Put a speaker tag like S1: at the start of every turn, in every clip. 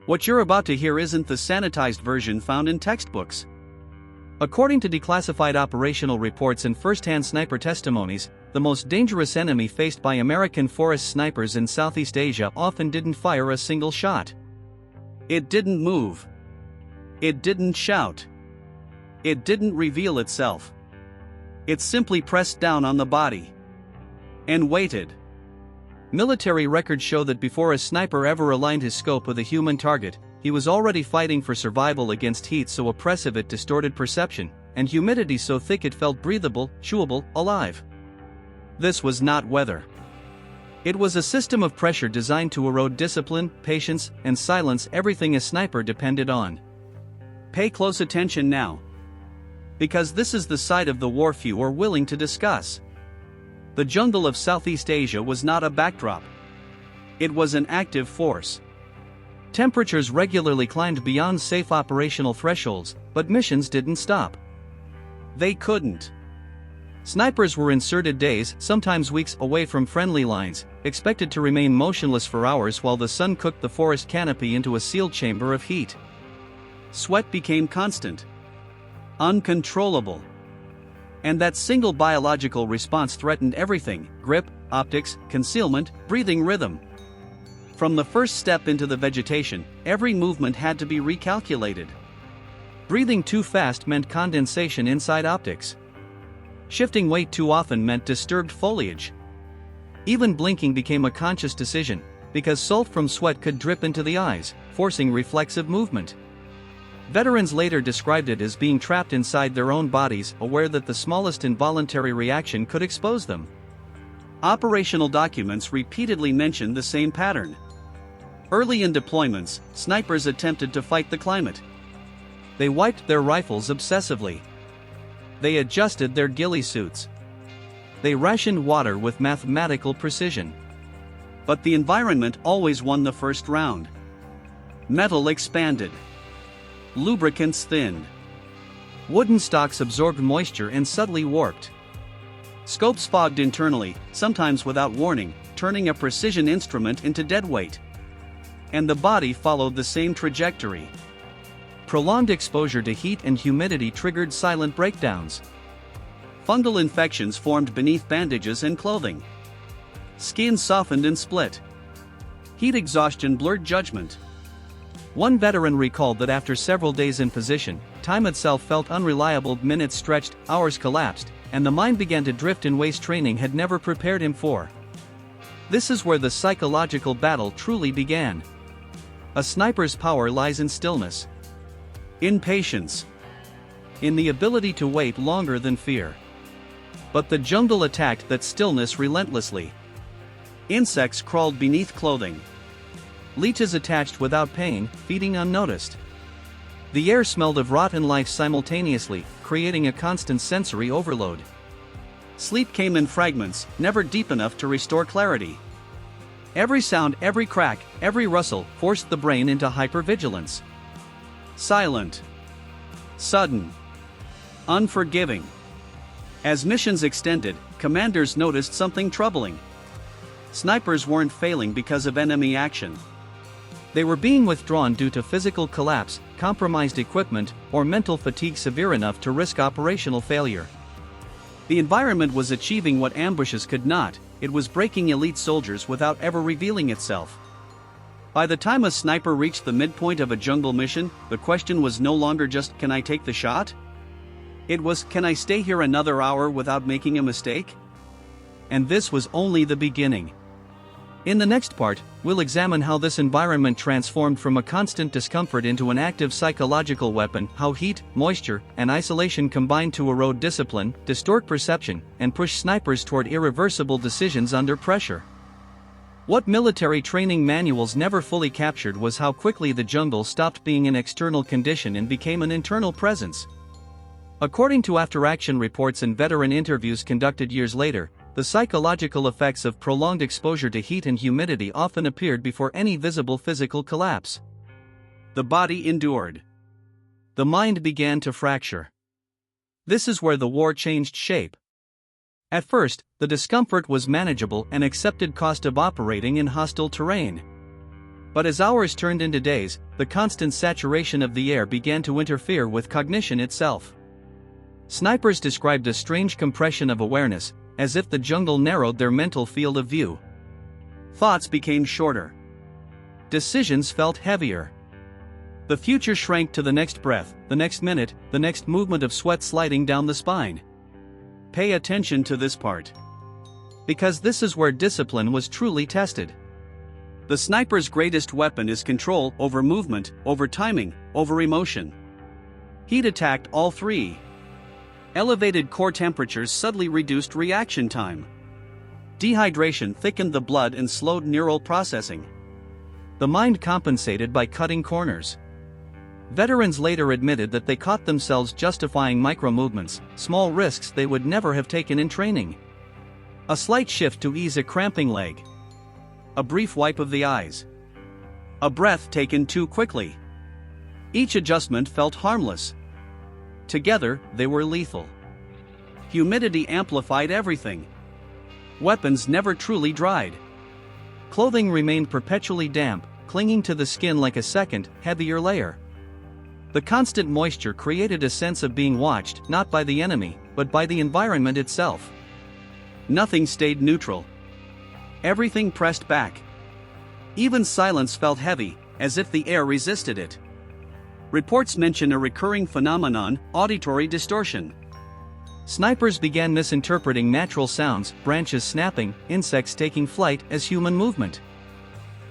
S1: What you're about to hear isn't the sanitized version found in textbooks. According to declassified operational reports and first-hand sniper testimonies, the most dangerous enemy faced by American forest snipers in Southeast Asia often didn't fire a single shot. It didn't move. It didn't shout. It didn't reveal itself. It simply pressed down on the body and waited. Military records show that before a sniper ever aligned his scope with a human target, he was already fighting for survival against heat so oppressive it distorted perception, and humidity so thick it felt breathable, chewable, alive. This was not weather. It was a system of pressure designed to erode discipline, patience, and silence everything a sniper depended on. Pay close attention now, because this is the side of the war few are willing to discuss. The jungle of Southeast Asia was not a backdrop. It was an active force. Temperatures regularly climbed beyond safe operational thresholds, but missions didn't stop. They couldn't. Snipers were inserted days, sometimes weeks, away from friendly lines, expected to remain motionless for hours while the sun cooked the forest canopy into a sealed chamber of heat. Sweat became constant, uncontrollable. And that single biological response threatened everything: grip, optics, concealment, breathing rhythm. From the first step into the vegetation, every movement had to be recalculated. Breathing too fast meant condensation inside optics. Shifting weight too often meant disturbed foliage. Even blinking became a conscious decision, because salt from sweat could drip into the eyes, forcing reflexive movement. Veterans later described it as being trapped inside their own bodies, aware that the smallest involuntary reaction could expose them. Operational documents repeatedly mentioned the same pattern. Early in deployments, snipers attempted to fight the climate. They wiped their rifles obsessively. They adjusted their ghillie suits. They rationed water with mathematical precision. But the environment always won the first round. Metal expanded. Lubricants thinned. Wooden stocks absorbed moisture and subtly warped. Scopes fogged internally, sometimes without warning, turning a precision instrument into deadweight. And the body followed the same trajectory. Prolonged exposure to heat and humidity triggered silent breakdowns. Fungal infections formed beneath bandages and clothing. Skin softened and split. Heat exhaustion blurred judgment. One veteran recalled that after several days in position, time itself felt unreliable, minutes stretched, hours collapsed, and the mind began to drift in ways training had never prepared him for. This is where the psychological battle truly began. A sniper's power lies in stillness, in patience, in the ability to wait longer than fear. But the jungle attacked that stillness relentlessly. Insects crawled beneath clothing. Leeches attached without pain, feeding unnoticed. The air smelled of rotten life simultaneously, creating a constant sensory overload. Sleep came in fragments, never deep enough to restore clarity. Every sound, every crack, every rustle forced the brain into hypervigilance. Silent. Sudden. Unforgiving. As missions extended, commanders noticed something troubling. Snipers weren't failing because of enemy action. They were being withdrawn due to physical collapse, compromised equipment, or mental fatigue severe enough to risk operational failure. The environment was achieving what ambushes could not: it was breaking elite soldiers without ever revealing itself. By the time a sniper reached the midpoint of a jungle mission, the question was no longer just, can I take the shot? It was, can I stay here another hour without making a mistake? And this was only the beginning. In the next part, we'll examine how this environment transformed from a constant discomfort into an active psychological weapon, how heat, moisture, and isolation combined to erode discipline, distort perception, and push snipers toward irreversible decisions under pressure. What military training manuals never fully captured was how quickly the jungle stopped being an external condition and became an internal presence. According to after-action reports and veteran interviews conducted years later, the psychological effects of prolonged exposure to heat and humidity often appeared before any visible physical collapse. The body endured. The mind began to fracture. This is where the war changed shape. At first, the discomfort was manageable, an accepted cost of operating in hostile terrain. But as hours turned into days, the constant saturation of the air began to interfere with cognition itself. Snipers described a strange compression of awareness, as if the jungle narrowed their mental field of view. Thoughts became shorter. Decisions felt heavier. The future shrank to the next breath, the next minute, the next movement of sweat sliding down the spine. Pay attention to this part. Because this is where discipline was truly tested. The sniper's greatest weapon is control over movement, over timing, over emotion. Heat attacked all three. Elevated core temperatures subtly reduced reaction time. Dehydration thickened the blood and slowed neural processing. The mind compensated by cutting corners. Veterans later admitted that they caught themselves justifying micro-movements, small risks they would never have taken in training. A slight shift to ease a cramping leg. A brief wipe of the eyes. A breath taken too quickly. Each adjustment felt harmless. Together, they were lethal. Humidity amplified everything. Weapons never truly dried. Clothing remained perpetually damp, clinging to the skin like a second, heavier layer. The constant moisture created a sense of being watched, not by the enemy, but by the environment itself. Nothing stayed neutral. Everything pressed back. Even silence felt heavy, as if the air resisted it. Reports mention a recurring phenomenon, auditory distortion. Snipers began misinterpreting natural sounds, branches snapping, insects taking flight, as human movement.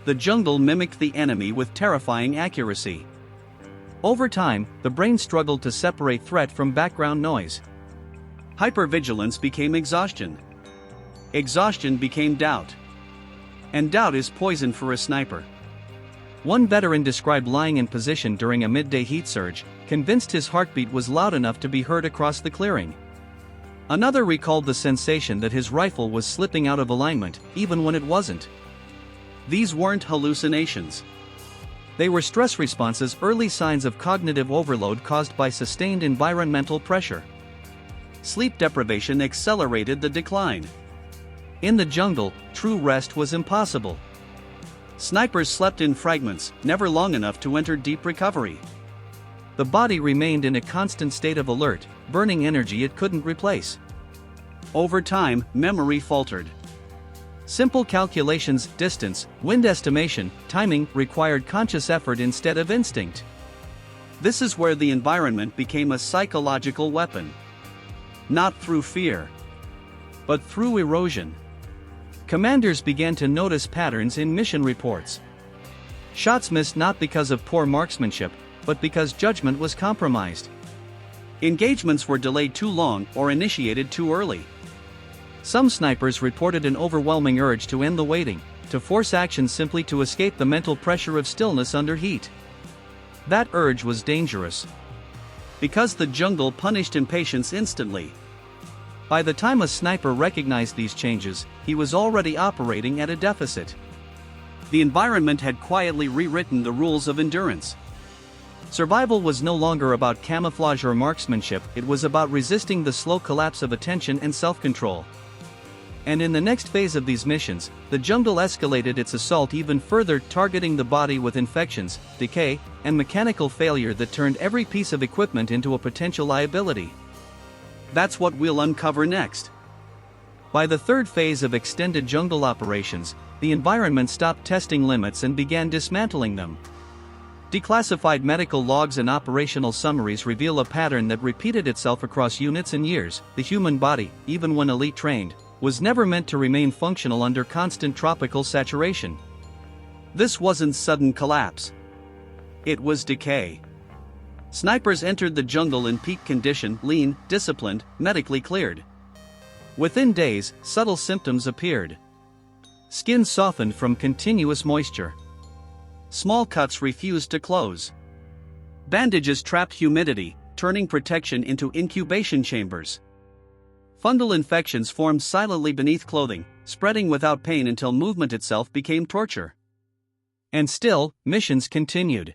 S1: The jungle mimicked the enemy with terrifying accuracy. Over time, the brain struggled to separate threat from background noise. Hypervigilance became exhaustion. Exhaustion became doubt. And doubt is poison for a sniper. One veteran described lying in position during a midday heat surge, convinced his heartbeat was loud enough to be heard across the clearing. Another recalled the sensation that his rifle was slipping out of alignment, even when it wasn't. These weren't hallucinations. They were stress responses, early signs of cognitive overload caused by sustained environmental pressure. Sleep deprivation accelerated the decline. In the jungle, true rest was impossible. Snipers slept in fragments, never long enough to enter deep recovery. The body remained in a constant state of alert, burning energy it couldn't replace. Over time, memory faltered. Simple calculations, distance, wind estimation, timing required conscious effort instead of instinct. This is where the environment became a psychological weapon. Not through fear, but through erosion. Commanders began to notice patterns in mission reports. Shots missed not because of poor marksmanship, but because judgment was compromised. Engagements were delayed too long or initiated too early. Some snipers reported an overwhelming urge to end the waiting, to force action simply to escape the mental pressure of stillness under heat. That urge was dangerous. Because the jungle punished impatience instantly. By the time a sniper recognized these changes, he was already operating at a deficit. The environment had quietly rewritten the rules of endurance. Survival was no longer about camouflage or marksmanship, it was about resisting the slow collapse of attention and self-control. And in the next phase of these missions, the jungle escalated its assault even further, targeting the body with infections, decay, and mechanical failure that turned every piece of equipment into a potential liability. That's what we'll uncover next. By the third phase of extended jungle operations, the environment stopped testing limits and began dismantling them. Declassified medical logs and operational summaries reveal a pattern that repeated itself across units and years. The human body, even when elite trained, was never meant to remain functional under constant tropical saturation. This wasn't sudden collapse. It was decay. Snipers entered the jungle in peak condition, lean, disciplined, medically cleared. Within days, subtle symptoms appeared. Skin softened from continuous moisture. Small cuts refused to close. Bandages trapped humidity, turning protection into incubation chambers. Fungal infections formed silently beneath clothing, spreading without pain until movement itself became torture. And still, missions continued.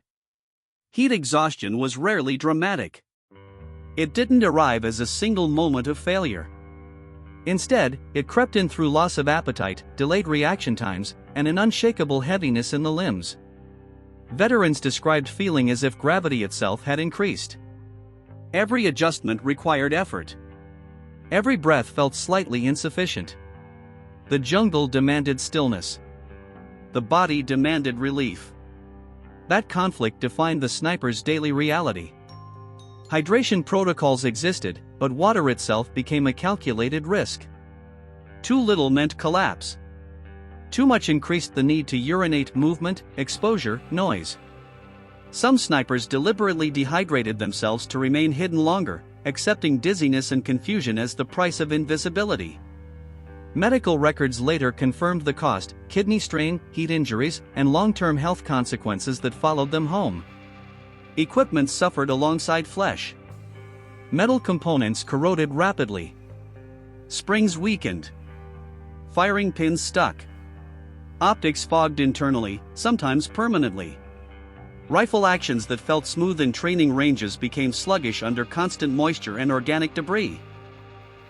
S1: Heat exhaustion was rarely dramatic. It didn't arrive as a single moment of failure. Instead, it crept in through loss of appetite, delayed reaction times, and an unshakable heaviness in the limbs. Veterans described feeling as if gravity itself had increased. Every adjustment required effort. Every breath felt slightly insufficient. The jungle demanded stillness. The body demanded relief. That conflict defined the sniper's daily reality. Hydration protocols existed, but water itself became a calculated risk. Too little meant collapse. Too much increased the need to urinate movement, exposure, noise. Some snipers deliberately dehydrated themselves to remain hidden longer, accepting dizziness and confusion as the price of invisibility. Medical records later confirmed the cost: kidney strain, heat injuries, and long-term health consequences that followed them home. Equipment suffered alongside flesh. Metal components corroded rapidly. Springs weakened. Firing pins stuck. Optics fogged internally, sometimes permanently. Rifle actions that felt smooth in training ranges became sluggish under constant moisture and organic debris.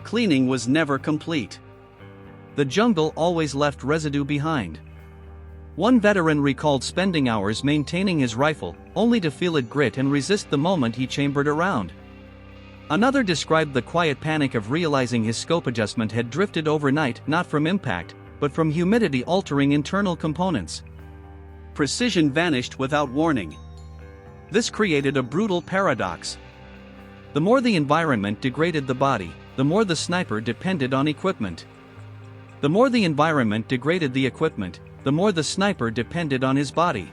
S1: Cleaning was never complete. The jungle always left residue behind. One veteran recalled spending hours maintaining his rifle, only to feel it grit and resist the moment he chambered around. Another described the quiet panic of realizing his scope adjustment had drifted overnight, not from impact, but from humidity altering internal components. Precision vanished without warning. This created a brutal paradox. The more the environment degraded the body, the more the sniper depended on equipment. The more the environment degraded the equipment, the more the sniper depended on his body.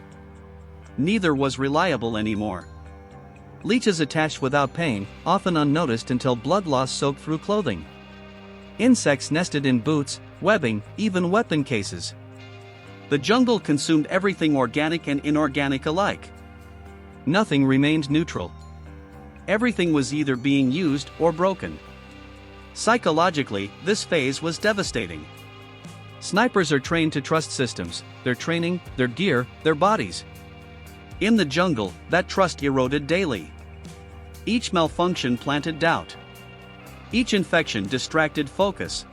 S1: Neither was reliable anymore. Leeches attached without pain, often unnoticed until blood loss soaked through clothing. Insects nested in boots, webbing, even weapon cases. The jungle consumed everything organic and inorganic alike. Nothing remained neutral. Everything was either being used or broken. Psychologically, this phase was devastating. Snipers are trained to trust systems, their training, their gear, their bodies. In the jungle, that trust eroded daily. Each malfunction planted doubt. Each infection distracted focus.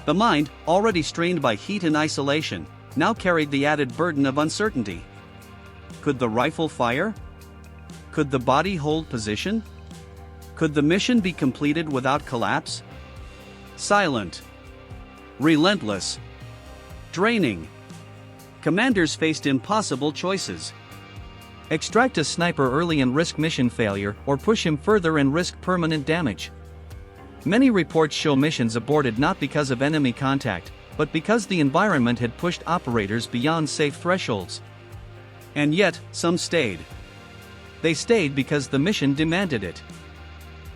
S1: The mind, already strained by heat and isolation, now carried the added burden of uncertainty. Could the rifle fire? Could the body hold position? Could the mission be completed without collapse? Silent. Relentless. Draining. Commanders faced impossible choices. Extract a sniper early and risk mission failure, or push him further and risk permanent damage. Many reports show missions aborted not because of enemy contact, but because the environment had pushed operators beyond safe thresholds. And yet, some stayed. They stayed because the mission demanded it.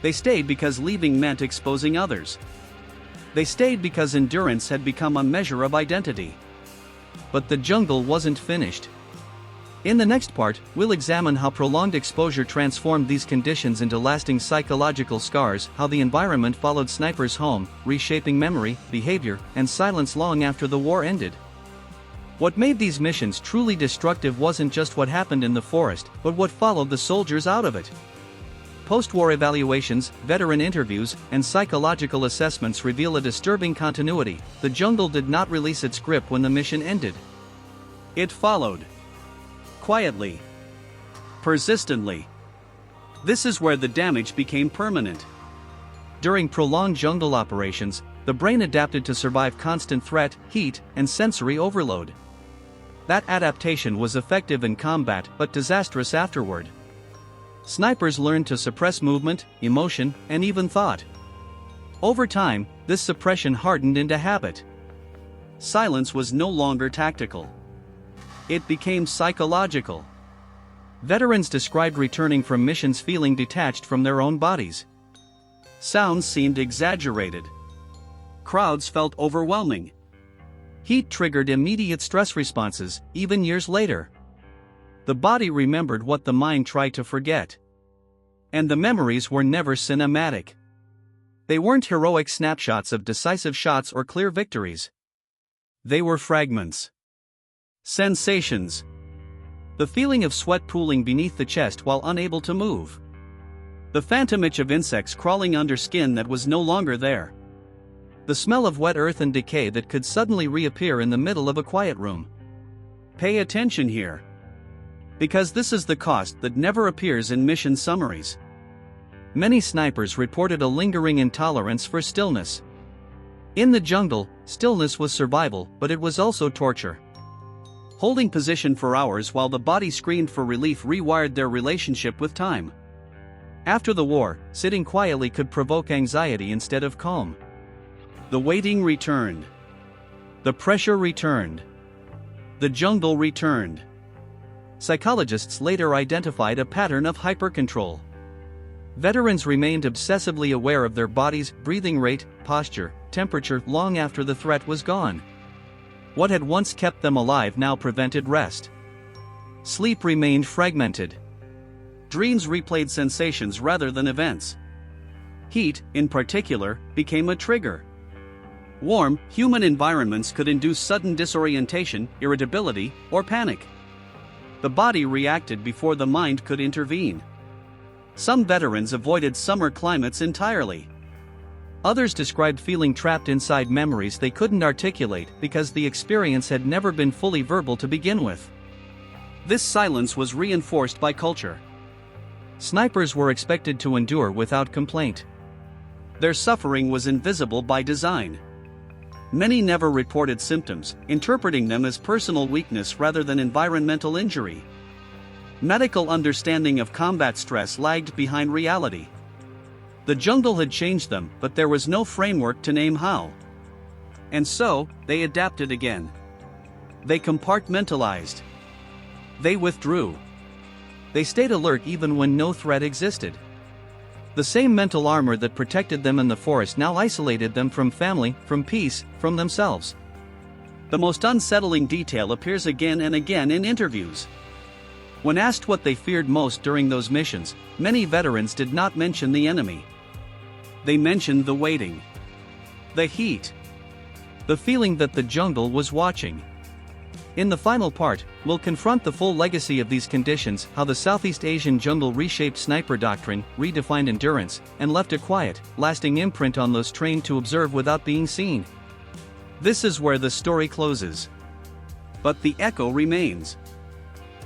S1: They stayed because leaving meant exposing others. They stayed because endurance had become a measure of identity. But the jungle wasn't finished. In the next part, we'll examine how prolonged exposure transformed these conditions into lasting psychological scars, how the environment followed snipers home, reshaping memory, behavior, and silence long after the war ended. What made these missions truly destructive wasn't just what happened in the forest, but what followed the soldiers out of it. Post-war evaluations, veteran interviews, and psychological assessments reveal a disturbing continuity. The jungle did not release its grip when the mission ended. It followed. Quietly. Persistently. This is where the damage became permanent. During prolonged jungle operations, the brain adapted to survive constant threat, heat, and sensory overload. That adaptation was effective in combat but disastrous afterward. Snipers learned to suppress movement, emotion, and even thought. Over time, this suppression hardened into habit. Silence was no longer tactical. It became psychological. Veterans described returning from missions feeling detached from their own bodies. Sounds seemed exaggerated. Crowds felt overwhelming. Heat triggered immediate stress responses, even years later. The body remembered what the mind tried to forget. And the memories were never cinematic. They weren't heroic snapshots of decisive shots or clear victories. They were fragments. Sensations. The feeling of sweat pooling beneath the chest while unable to move. The phantom itch of insects crawling under skin that was no longer there. The smell of wet earth and decay that could suddenly reappear in the middle of a quiet room. Pay attention here. Because this is the cost that never appears in mission summaries. Many snipers reported a lingering intolerance for stillness. In the jungle, stillness was survival, but it was also torture. Holding position for hours while the body screamed for relief rewired their relationship with time. After the war, sitting quietly could provoke anxiety instead of calm. The waiting returned. The pressure returned. The jungle returned. Psychologists later identified a pattern of hypercontrol. Veterans remained obsessively aware of their body's breathing rate, posture, temperature long after the threat was gone. What had once kept them alive now prevented rest. Sleep remained fragmented. Dreams replayed sensations rather than events. Heat, in particular, became a trigger. Warm, human environments could induce sudden disorientation, irritability, or panic. The body reacted before the mind could intervene. Some veterans avoided summer climates entirely. Others described feeling trapped inside memories they couldn't articulate because the experience had never been fully verbal to begin with. This silence was reinforced by culture. Snipers were expected to endure without complaint. Their suffering was invisible by design. Many never reported symptoms, interpreting them as personal weakness rather than environmental injury. Medical understanding of combat stress lagged behind reality. The jungle had changed them, but there was no framework to name how. And so, they adapted again. They compartmentalized. They withdrew. They stayed alert even when no threat existed. The same mental armor that protected them in the forest now isolated them from family, from peace, from themselves. The most unsettling detail appears again and again in interviews. When asked what they feared most during those missions, many veterans did not mention the enemy. They mentioned the waiting, the heat, the feeling that the jungle was watching. In the final part, we'll confront the full legacy of these conditions, how the Southeast Asian jungle reshaped sniper doctrine, redefined endurance, and left a quiet, lasting imprint on those trained to observe without being seen. This is where the story closes. But the echo remains.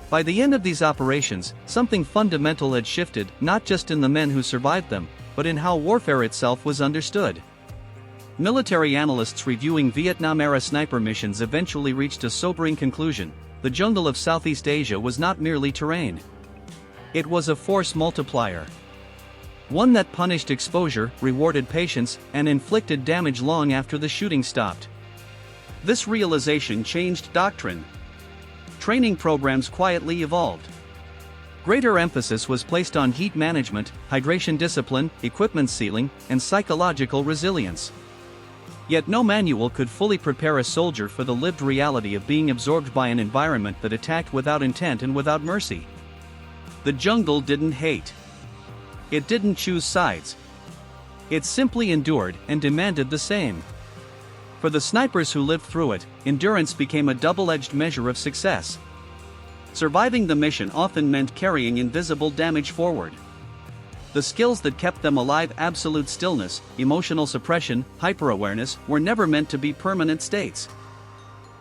S1: By the end of these operations, something fundamental had shifted, not just in the men who survived them, but in how warfare itself was understood. Military analysts reviewing Vietnam-era sniper missions eventually reached a sobering conclusion: the jungle of Southeast Asia was not merely terrain. It was a force multiplier. One that punished exposure, rewarded patience, and inflicted damage long after the shooting stopped. This realization changed doctrine. Training programs quietly evolved. Greater emphasis was placed on heat management, hydration discipline, equipment sealing, and psychological resilience. Yet no manual could fully prepare a soldier for the lived reality of being absorbed by an environment that attacked without intent and without mercy. The jungle didn't hate. It didn't choose sides. It simply endured and demanded the same. For the snipers who lived through it, endurance became a double-edged measure of success. Surviving the mission often meant carrying invisible damage forward. The skills that kept them alive, absolute stillness, emotional suppression, hyper-awareness, were never meant to be permanent states.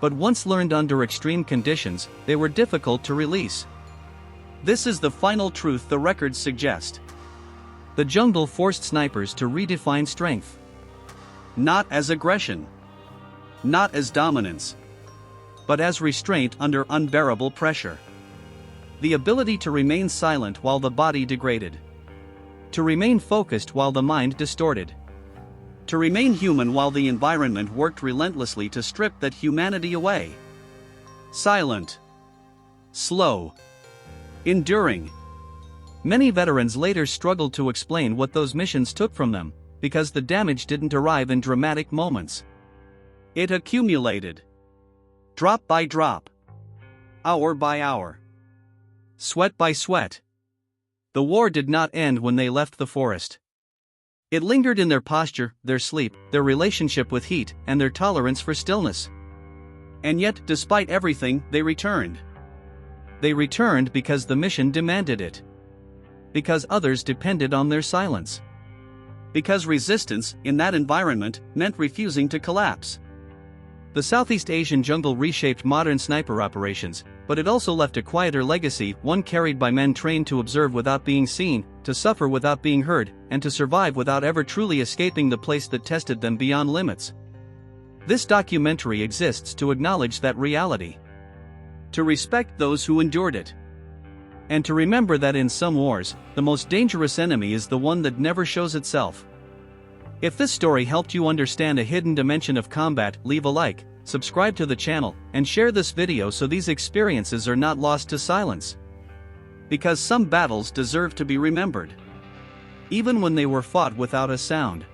S1: But once learned under extreme conditions, they were difficult to release. This is the final truth the records suggest. The jungle forced snipers to redefine strength. Not as aggression. Not as dominance. But as restraint under unbearable pressure. The ability to remain silent while the body degraded. To remain focused while the mind distorted. To remain human while the environment worked relentlessly to strip that humanity away. Silent. Slow. Enduring. Many veterans later struggled to explain what those missions took from them, because the damage didn't arrive in dramatic moments. It accumulated. Drop by drop. Hour by hour. Sweat by sweat. The war did not end when they left the forest. It lingered in their posture, their sleep, their relationship with heat, and their tolerance for stillness. And yet, despite everything, they returned. They returned because the mission demanded it. Because others depended on their silence. Because resistance, in that environment, meant refusing to collapse. The Southeast Asian jungle reshaped modern sniper operations, but it also left a quieter legacy, one carried by men trained to observe without being seen, to suffer without being heard, and to survive without ever truly escaping the place that tested them beyond limits. This documentary exists to acknowledge that reality, to respect those who endured it, and to remember that in some wars, the most dangerous enemy is the one that never shows itself. If this story helped you understand a hidden dimension of combat, leave a like, subscribe to the channel, and share this video so these experiences are not lost to silence. Because some battles deserve to be remembered, even when they were fought without a sound.